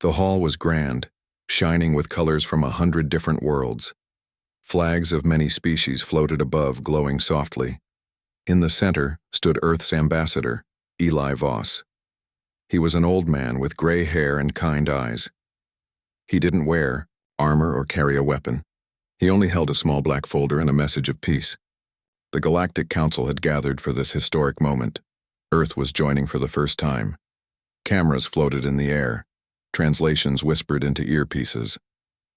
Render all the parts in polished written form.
The hall was grand, shining with colors from 100 different worlds. Flags of many species floated above, glowing softly. In the center stood Earth's ambassador, Eli Voss. He was an old man with gray hair and kind eyes. He didn't wear armor or carry a weapon. He only held a small black folder and a message of peace. The Galactic Council had gathered for this historic moment. Earth was joining for the first time. Cameras floated in the air. Translations whispered into earpieces.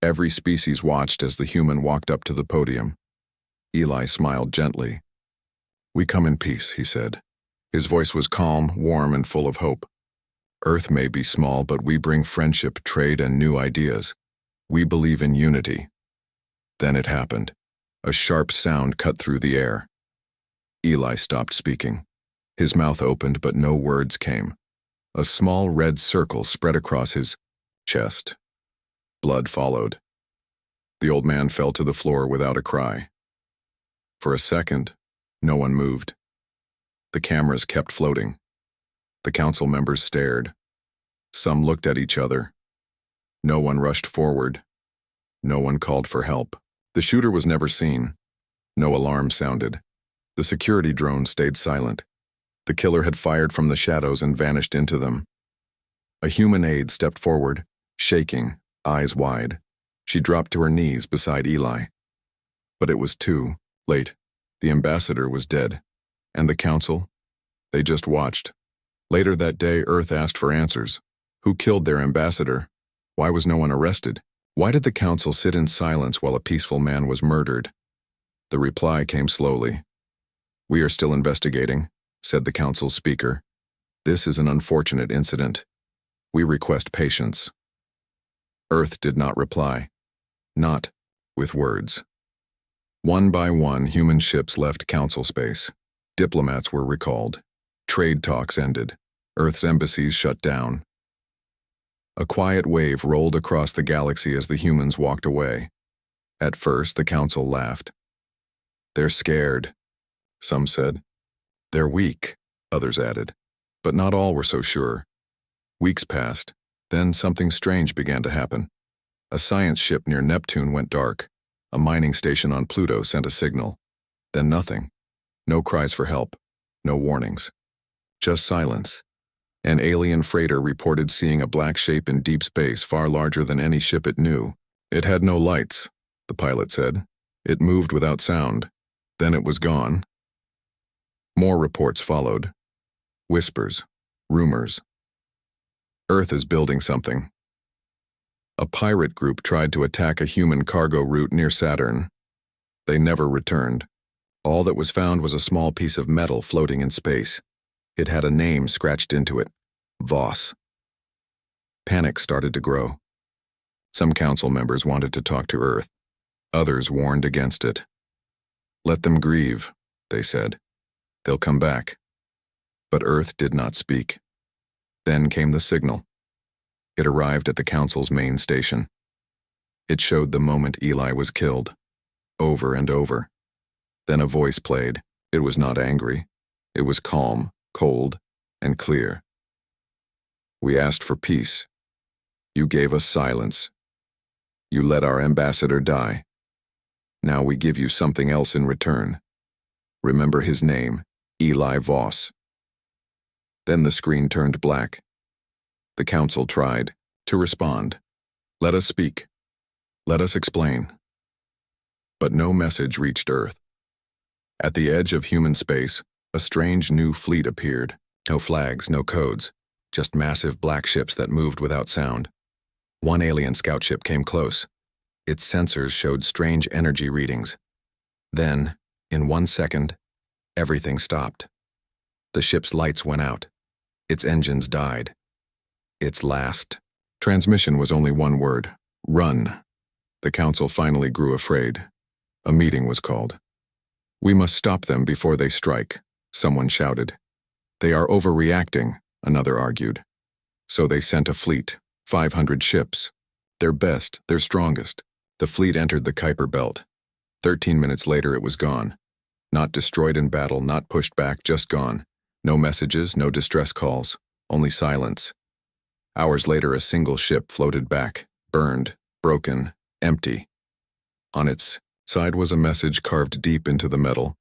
Every species watched as the human walked up to the podium. Eli smiled gently. "We come in peace," he said. His voice was calm, warm, and full of hope. "Earth may be small, but we bring friendship, trade, and new ideas. We believe in unity." Then it happened. A sharp sound cut through the air. Eli stopped speaking. His mouth opened, but no words came. A small red circle spread across his chest. Blood followed. The old man fell to the floor without a cry. For a second, no one moved. The cameras kept floating. The council members stared. Some looked at each other. No one rushed forward. No one called for help. The shooter was never seen. No alarm sounded. The security drone stayed silent. The killer had fired from the shadows and vanished into them. A human aide stepped forward, shaking, eyes wide. She dropped to her knees beside Eli. But it was too late. The ambassador was dead. And the council? They just watched. Later that day, Earth asked for answers. Who killed their ambassador? Why was no one arrested? Why did the council sit in silence while a peaceful man was murdered? The reply came slowly. "We are still investigating," said the council's speaker. "This is an unfortunate incident. We request patience." Earth did not reply. Not with words. One by one, human ships left council space. Diplomats were recalled. Trade talks ended. Earth's embassies shut down. A quiet wave rolled across the galaxy as the humans walked away. At first, the council laughed. "They're scared," some said. "They're weak," others added. But not all were so sure. Weeks passed. Then something strange began to happen. A science ship near Neptune went dark. A mining station on Pluto sent a signal. Then nothing. No cries for help. No warnings. Just silence. An alien freighter reported seeing a black shape in deep space far larger than any ship it knew. It had no lights, the pilot said. It moved without sound. Then it was gone. More reports followed. Whispers. Rumors. Earth is building something. A pirate group tried to attack a human cargo route near Saturn. They never returned. All that was found was a small piece of metal floating in space. It had a name scratched into it. Voss. Panic started to grow. Some council members wanted to talk to Earth. Others warned against it. "Let them grieve," they said. "They'll come back." But Earth did not speak. Then came the signal. It arrived at the council's main station. It showed the moment Eli was killed. Over and over. Then a voice played. It was not angry. It was calm, cold, and clear. "We asked for peace. You gave us silence. You let our ambassador die. Now we give you something else in return. Remember his name, Eli Voss." Then the screen turned black. The council tried to respond. "Let us speak. Let us explain." But no message reached Earth. At the edge of human space, a strange new fleet appeared. No flags, no codes, just massive black ships that moved without sound. One alien scout ship came close. Its sensors showed strange energy readings. Then, in 1 second, everything stopped. The ship's lights went out. Its engines died. Its last transmission was only one word: run. The council finally grew afraid. A meeting was called. "We must stop them before they strike," someone shouted. "They are overreacting," another argued. So they sent a fleet, 500 ships. Their best, their strongest. The fleet entered the Kuiper Belt. 13 minutes later it was gone. Not destroyed in battle, not pushed back, just gone. No messages, no distress calls, only silence. Hours later, a single ship floated back, burned, broken, empty. On its side was a message carved deep into the metal.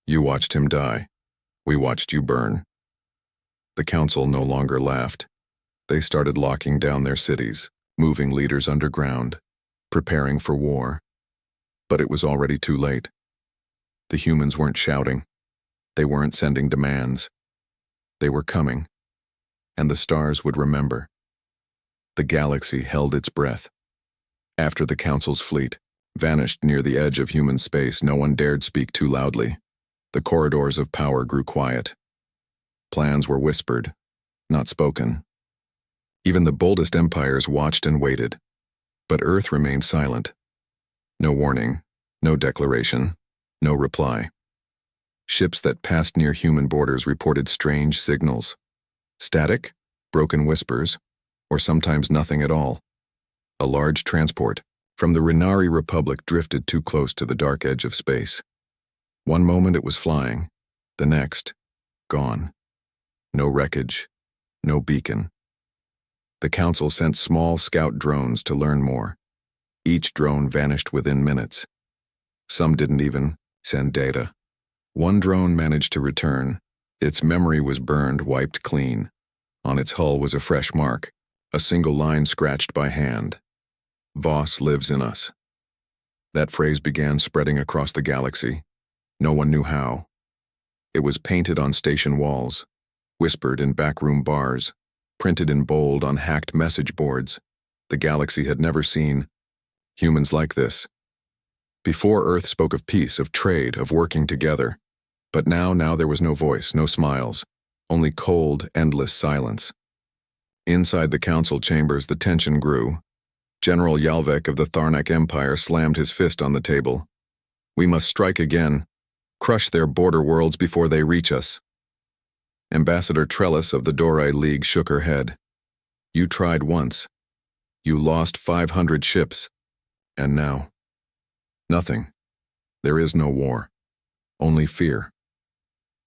You watched him die. We watched you burn. The council no longer laughed. They started locking down their cities, moving leaders underground, preparing for war. But it was already too late. The humans weren't shouting. They weren't sending demands. They were coming. And the stars would remember. The galaxy held its breath. After the council's fleet vanished near the edge of human space, no one dared speak too loudly. The corridors of power grew quiet. Plans were whispered, not spoken. Even the boldest empires watched and waited. But Earth remained silent. No warning, no declaration, no reply. Ships that passed near human borders reported strange signals. Static, broken whispers, or sometimes nothing at all. A large transport from the Renari Republic drifted too close to the dark edge of space. One moment it was flying, the next, gone. No wreckage, no beacon. The council sent small scout drones to learn more. Each drone vanished within minutes. Some didn't even send data. One drone managed to return. Its memory was burned, wiped clean. On its hull was a fresh mark, a single line scratched by hand. Voss lives in us. That phrase began spreading across the galaxy. No one knew how. It was painted on station walls, whispered in backroom bars, printed in bold on hacked message boards. The galaxy had never seen humans like this. Before, Earth spoke of peace, of trade, of working together. But now there was no voice, no smiles, only cold, endless silence. Inside the council chambers, the tension grew. General Yalvek of the Tharnak Empire slammed his fist on the table. We must strike again, crush their border worlds before they reach us. Ambassador Trellis of the Dorai League shook her head. You tried once. You lost 500 ships. And now? Nothing. There is no war. Only fear.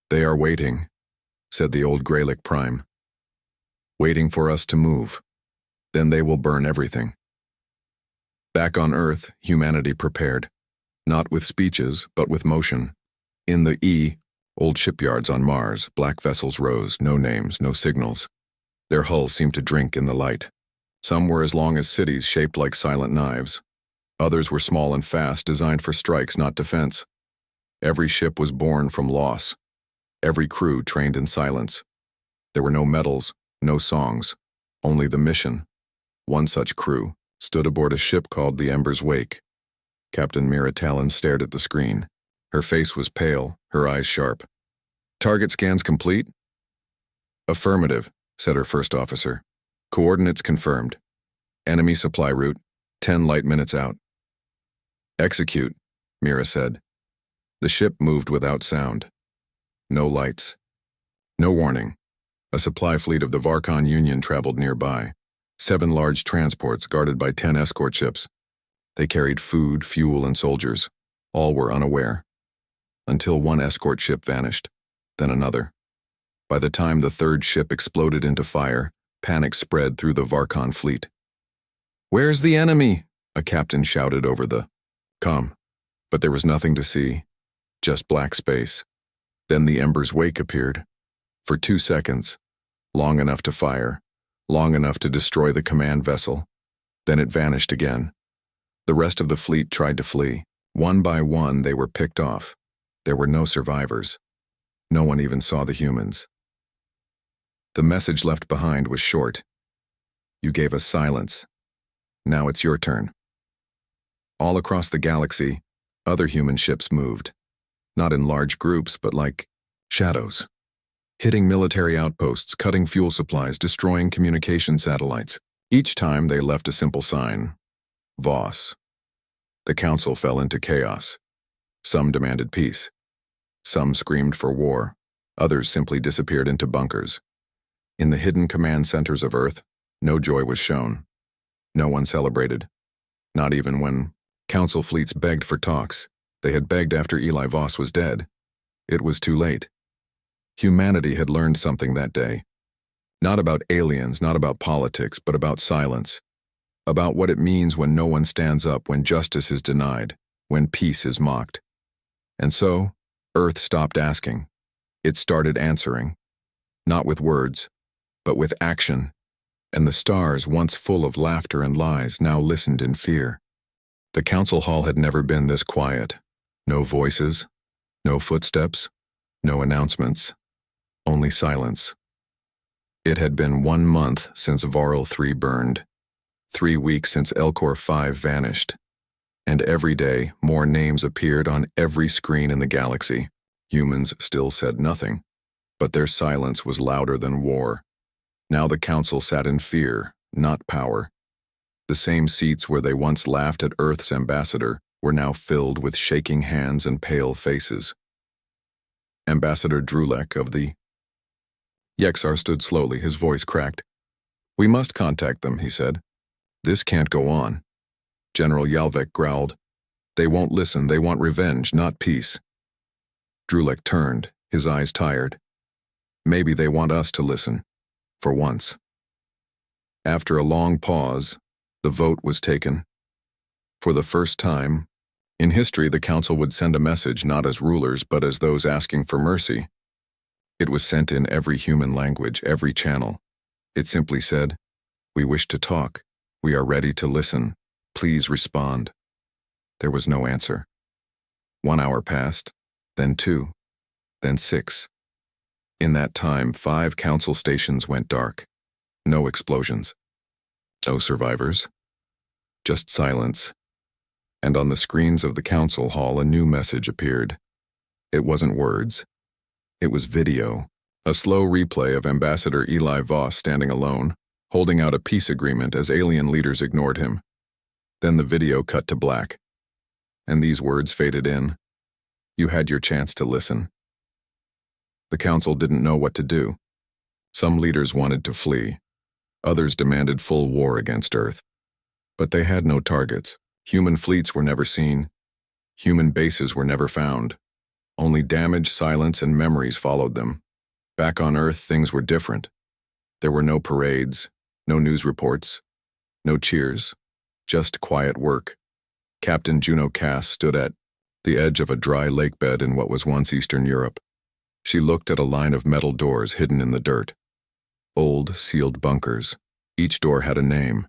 They are waiting, said the old Greylick Prime. Waiting for us to move. Then they will burn everything. Back on Earth, humanity prepared. Not with speeches, but with motion. In the old shipyards on Mars, black vessels rose, no names, no signals. Their hulls seemed to drink in the light. Some were as long as cities, shaped like silent knives. Others were small and fast, designed for strikes, not defense. Every ship was born from loss. Every crew trained in silence. There were no medals, no songs, only the mission. One such crew stood aboard a ship called the Ember's Wake. Captain Mira Talon stared at the screen. Her face was pale, her eyes sharp. Target scans complete? Affirmative, said her first officer. Coordinates confirmed. Enemy supply route, 10 light minutes out. Execute, Mira said. The ship moved without sound. No lights. No warning. A supply fleet of the Varkon Union traveled nearby. 7 large transports guarded by 10 escort ships. They carried food, fuel, and soldiers. All were unaware. Until one escort ship vanished, then another. By the time the third ship exploded into fire, panic spread through the Varkon fleet. Where's the enemy? A captain shouted over the comm. But there was nothing to see, just black space. Then the Ember's Wake appeared. For 2 seconds, long enough to fire, long enough to destroy the command vessel. Then it vanished again. The rest of the fleet tried to flee. One by one, they were picked off. There were no survivors. No one even saw the humans. The message left behind was short. You gave us silence. Now it's your turn. All across the galaxy, other human ships moved. Not in large groups, but like shadows. Hitting military outposts, cutting fuel supplies, destroying communication satellites. Each time they left a simple sign. Voss. The council fell into chaos. Some demanded peace. Some screamed for war. Others simply disappeared into bunkers. In the hidden command centers of Earth, no joy was shown. No one celebrated. Not even when council fleets begged for talks. They had begged after Eli Voss was dead. It was too late. Humanity had learned something that day. Not about aliens, not about politics, but about silence. About what it means when no one stands up, when justice is denied, when peace is mocked. And so, Earth stopped asking. It started answering. Not with words, but with action. And the stars, once full of laughter and lies, now listened in fear. The council hall had never been this quiet. No voices, no footsteps, no announcements, only silence. It had been 1 month since Varl 3 burned, 3 weeks since Elcor 5 vanished, and every day more names appeared on every screen in the galaxy. Humans still said nothing, but their silence was louder than war. Now the council sat in fear, not power. The same seats where they once laughed at Earth's ambassador were now filled with shaking hands and pale faces. Ambassador Drulek of the Yexar stood slowly, his voice cracked. "We must contact them," he said. "This can't go on." General Yalvek growled. "They won't listen, they want revenge, not peace." Drulek turned, his eyes tired. "Maybe they want us to listen, for once." After a long pause, the vote was taken. For the first time in history, the council would send a message not as rulers but as those asking for mercy. It was sent in every human language, every channel. It simply said, "We wish to talk. We are ready to listen. Please respond." There was no answer. 1 hour passed, then 2, then 6. In that time, 5 council stations went dark. No explosions. No survivors. Just silence. And on the screens of the council hall, a new message appeared. It wasn't words. It was video, a slow replay of Ambassador Eli Voss standing alone, holding out a peace agreement as alien leaders ignored him. Then the video cut to black. And these words faded in. "You had your chance to listen." The council didn't know what to do. Some leaders wanted to flee. Others demanded full war against Earth. But they had no targets. Human fleets were never seen. Human bases were never found. Only damage, silence, and memories followed them. Back on Earth, things were different. There were no parades, no news reports, no cheers, just quiet work. Captain Juno Cass stood at the edge of a dry lakebed in what was once Eastern Europe. She looked at a line of metal doors hidden in the dirt. Old, sealed bunkers. Each door had a name.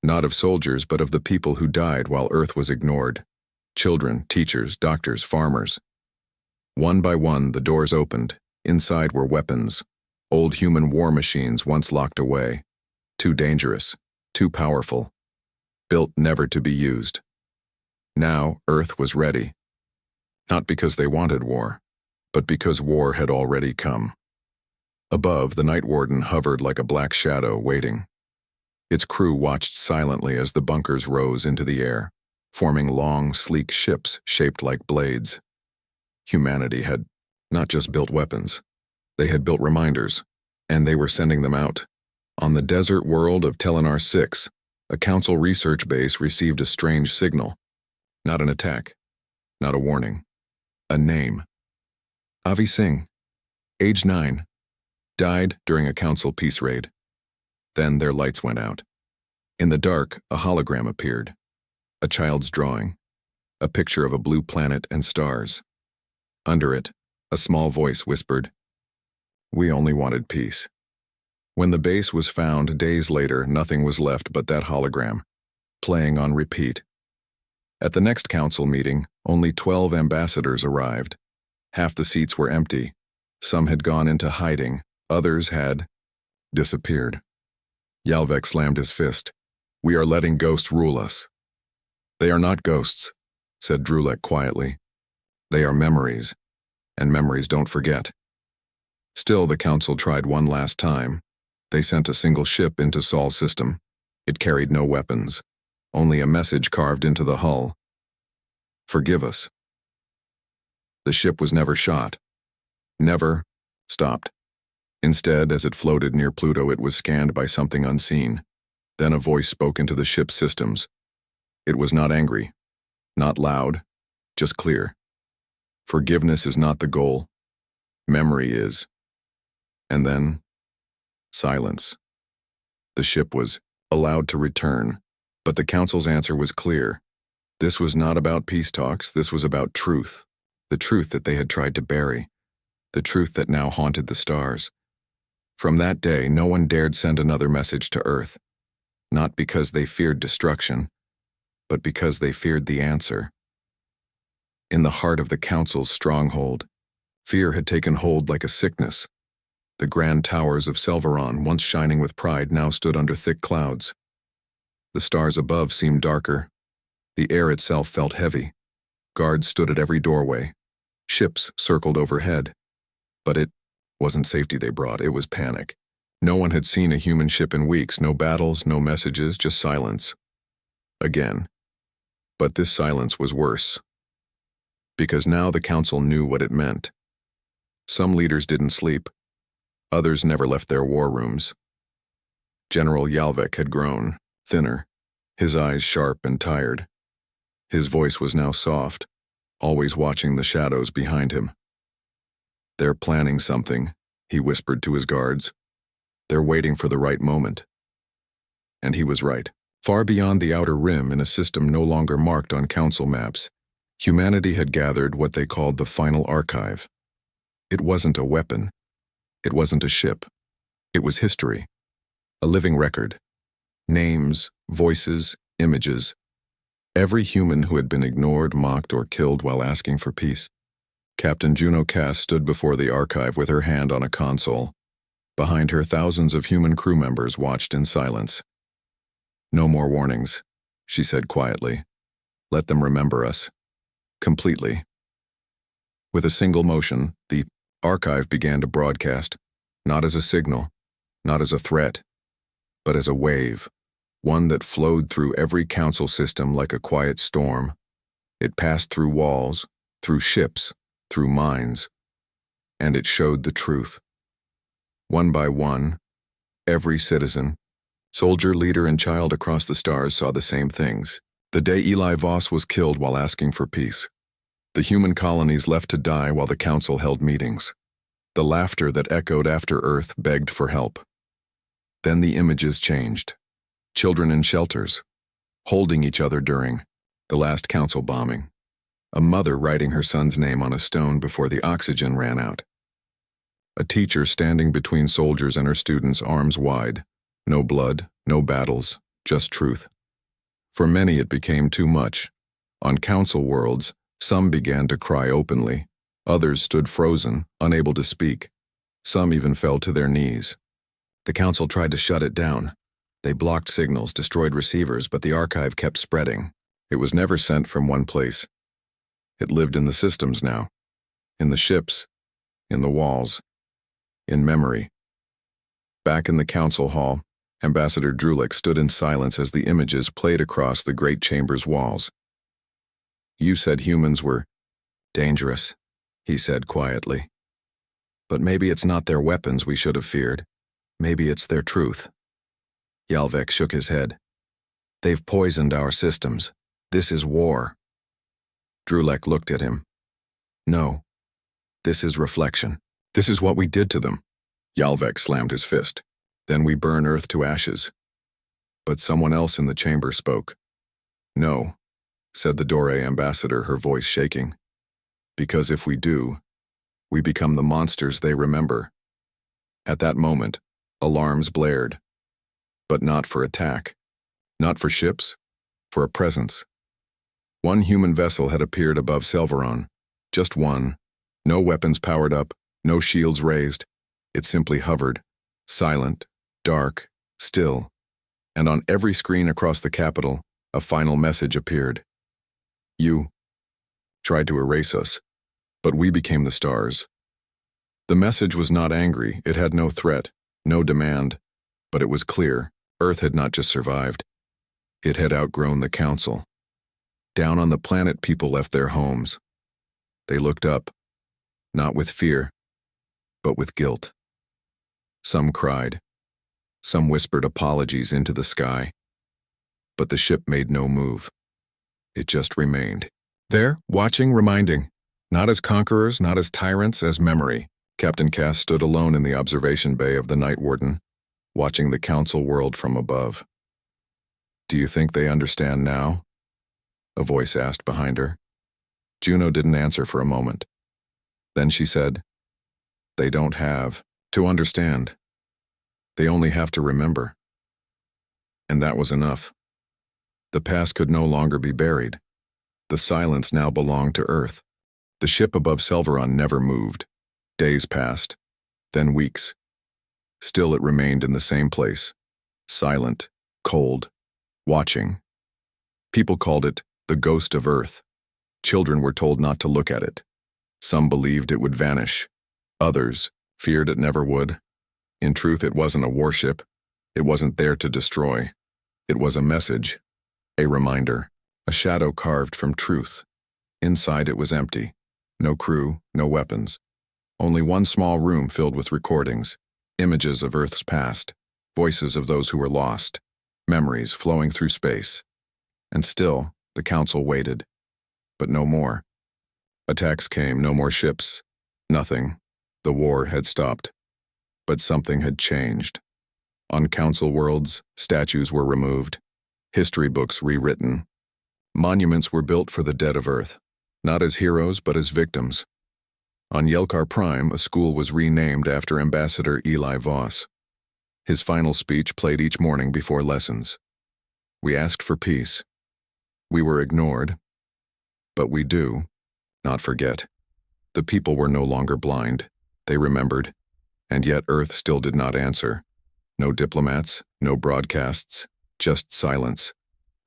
Not of soldiers, but of the people who died while Earth was ignored. Children, teachers, doctors, farmers. One by one, the doors opened. Inside were weapons. Old human war machines once locked away. Too dangerous. Too powerful. Built never to be used. Now, Earth was ready. Not because they wanted war, but because war had already come. Above, the Night Warden hovered like a black shadow, waiting. Its crew watched silently as the bunkers rose into the air, forming long, sleek ships shaped like blades. Humanity had not just built weapons. They had built reminders, and they were sending them out. On the desert world of Telenar 6, a council research base received a strange signal. Not an attack, not a warning. A name. Avi Singh, age 9, died during a council peace raid. Then their lights went out. In the dark, a hologram appeared. A child's drawing. A picture of a blue planet and stars. Under it, a small voice whispered, "We only wanted peace." When the base was found days later, nothing was left but that hologram, playing on repeat. At the next council meeting, only 12 ambassadors arrived. Half the seats were empty. Some had gone into hiding. Others had disappeared. Yalvek slammed his fist. "We are letting ghosts rule us." "They are not ghosts," said Drulek quietly. "They are memories, and memories don't forget." Still, the council tried one last time. They sent a single ship into Sol's system. It carried no weapons, only a message carved into the hull. "Forgive us." The ship was never shot. Never stopped. Instead, as it floated near Pluto, it was scanned by something unseen. Then a voice spoke into the ship's systems. It was not angry, not loud, just clear. "Forgiveness is not the goal. Memory is." And then, Silence. The ship was allowed to return, but the Council's answer was clear. This was not about peace talks, this was about truth. The truth that they had tried to bury. The truth that now haunted the stars. From that day, no one dared send another message to Earth. Not because they feared destruction, but because they feared the answer. In the heart of the Council's stronghold, fear had taken hold like a sickness. The grand towers of Selvaron, once shining with pride, now stood under thick clouds. The stars above seemed darker. The air itself felt heavy. Guards stood at every doorway. Ships circled overhead. But it wasn't safety they brought, it was panic. No one had seen a human ship in weeks, no battles, no messages, just silence. Again. But this silence was worse. Because now the Council knew what it meant. Some leaders didn't sleep. Others never left their war rooms. General Yalvek had grown, thinner, his eyes sharp and tired. His voice was now soft, always watching the shadows behind him. "They're planning something," he whispered to his guards. "They're waiting for the right moment." And he was right. Far beyond the outer rim, in a system no longer marked on Council maps, humanity had gathered what they called the final archive. It wasn't a weapon. It wasn't a ship. It was history. A living record. Names, voices, images. Every human who had been ignored, mocked, or killed while asking for peace. Captain Juno Cass stood before the archive with her hand on a console. Behind her, thousands of human crew members watched in silence. "No more warnings," she said quietly. "Let them remember us. Completely." With a single motion, the archive began to broadcast, not as a signal, not as a threat, but as a wave, one that flowed through every Council system like a quiet storm. It passed through walls, through ships, through minds, and it showed the truth. One by one, every citizen, soldier, leader, and child across the stars saw the same things. The day Eli Voss was killed while asking for peace. The human colonies left to die while the Council held meetings. The laughter that echoed after Earth begged for help. Then the images changed. Children in shelters, holding each other during the last Council bombing. A mother writing her son's name on a stone before the oxygen ran out. A teacher standing between soldiers and her students, arms wide. No blood, no battles, just truth. For many it became too much. On Council worlds, some began to cry openly. Others stood frozen, unable to speak. Some even fell to their knees. The Council tried to shut it down. They blocked signals, destroyed receivers, but the archive kept spreading. It was never sent from one place. It lived in the systems now. In the ships. In the walls. In memory. Back in the Council hall, Ambassador Drulek stood in silence as the images played across the great chamber's walls. "You said humans were dangerous," he said quietly. "But maybe it's not their weapons we should have feared. Maybe it's their truth." Yalvek shook his head. "They've poisoned our systems. This is war." Drulek looked at him. "No. This is reflection. This is what we did to them." Yalvek slammed his fist. "Then we burn Earth to ashes." But someone else in the chamber spoke. "No," said the Dore ambassador, her voice shaking. "Because if we do, we become the monsters they remember." At that moment, alarms blared. But not for attack. Not for ships. For a presence. One human vessel had appeared above Selvaron. Just one. No weapons powered up, no shields raised. It simply hovered. Silent, dark, still. And on every screen across the capital, a final message appeared. "You tried to erase us, but we became the stars." The message was not angry, it had no threat, no demand, but it was clear. Earth had not just survived. It had outgrown the Council. Down on the planet, people left their homes. They looked up, not with fear, but with guilt. Some cried. Some whispered apologies into the sky. But the ship made no move. It just remained. There, watching, reminding. Not as conquerors, not as tyrants, as memory. Captain Cass stood alone in the observation bay of the Night Warden. watching the council world from above. "Do you think they understand now?" a voice asked behind her. Juno didn't answer for a moment. Then she said, "They don't have to understand. They only have to remember." And that was enough. The past could no longer be buried. The silence now belonged to Earth. The ship above Selveron never moved. Days passed, then weeks. Still it remained in the same place, silent, cold, watching. People called it the ghost of Earth. Children were told not to look at it. Some believed it would vanish. Others feared it never would. In truth, it wasn't a warship. It wasn't there to destroy. It was a message, a reminder, a shadow carved from truth. Inside it was empty. No crew, no weapons. Only one small room filled with recordings, images of Earth's past, voices of those who were lost, memories flowing through space. And still, the council waited. But no more. Attacks came, no more ships. Nothing. The war had stopped. But something had changed. On council worlds, statues were removed, history books rewritten. Monuments were built for the dead of Earth, not as heroes but as victims. On Yelkar Prime, a school was renamed after Ambassador Eli Voss. His final speech played each morning before lessons. We asked for peace. We were ignored. But we do not forget. The people were no longer blind. They remembered. And yet Earth still did not answer. No diplomats, no broadcasts, just silence,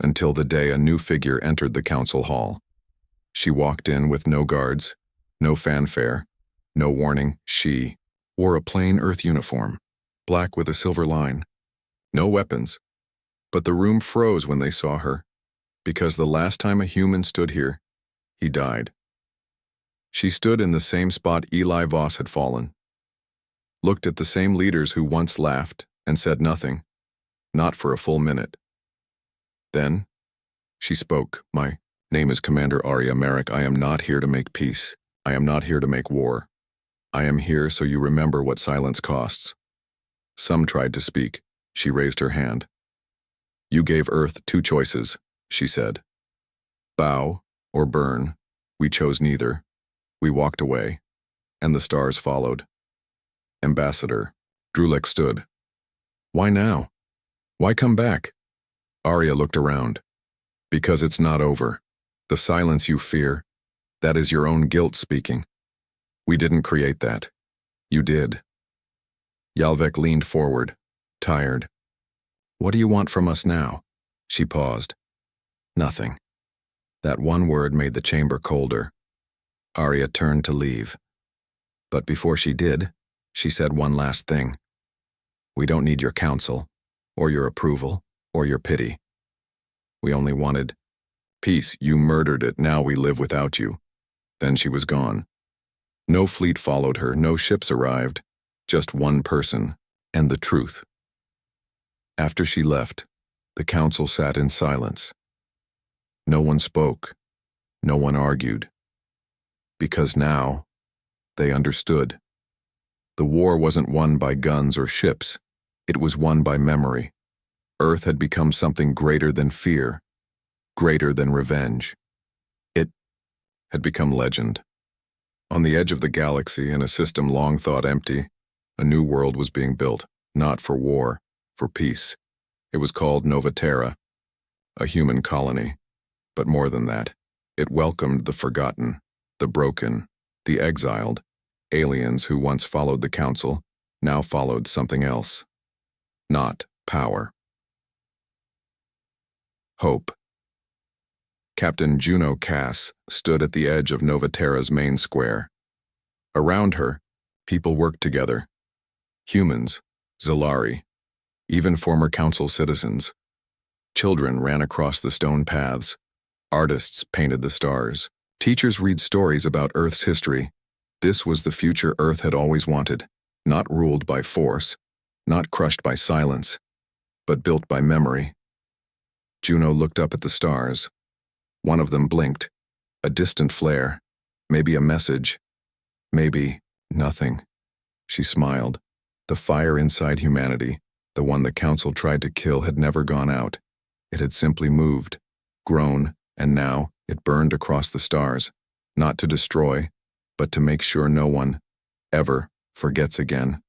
until the day a new figure entered the council hall. She walked in with no guards, no fanfare, no warning. She wore a plain Earth uniform, black with a silver line. No weapons. But the room froze when they saw her, because the last time a human stood here, he died. She stood in the same spot Eli Voss had fallen, looked at the same leaders who once laughed and said nothing, not for a full minute. Then, she spoke. "My name is Commander Arya Merrick. I am not here to make peace. I am not here to make war. I am here so you remember what silence costs." Some tried to speak. She raised her hand. "You gave Earth two choices," she said. "Bow or burn. We chose neither. We walked away, and the stars followed." Ambassador, Drulek stood. "Why now? Why come back?" Arya looked around. "Because it's not over. The silence you fear, that is your own guilt speaking. We didn't create that. You did." Yalvek leaned forward, tired. "What do you want from us now?" She paused. "Nothing." That one word made the chamber colder. Arya turned to leave. But before she did, she said one last thing. "We don't need your counsel, or your approval, or your pity. We only wanted peace. You murdered it. Now we live without you." Then she was gone. No fleet followed her, no ships arrived, just one person, and the truth. After she left, the council sat in silence. No one spoke, no one argued. Because now, they understood. The war wasn't won by guns or ships, it was won by memory. Earth had become something greater than fear, greater than revenge. It had become legend. On the edge of the galaxy, in a system long thought empty, a new world was being built, not for war, for peace. It was called Nova Terra, a human colony. But more than that, it welcomed the forgotten, the broken, the exiled. Aliens who once followed the council now followed something else. Not power. Hope. Captain Juno Cass stood at the edge of Nova Terra's main square. Around her, people worked together. Humans, Zalari, even former council citizens. Children ran across the stone paths. Artists painted the stars. Teachers read stories about Earth's history. This was the future Earth had always wanted, not ruled by force, not crushed by silence, but built by memory. Juno looked up at the stars. One of them blinked, a distant flare, maybe a message, maybe nothing. She smiled. The fire inside humanity, The one the council tried to kill had never gone out. It had simply moved, grown, and now it burned across the stars, not to destroy, but to make sure no one, ever, forgets again.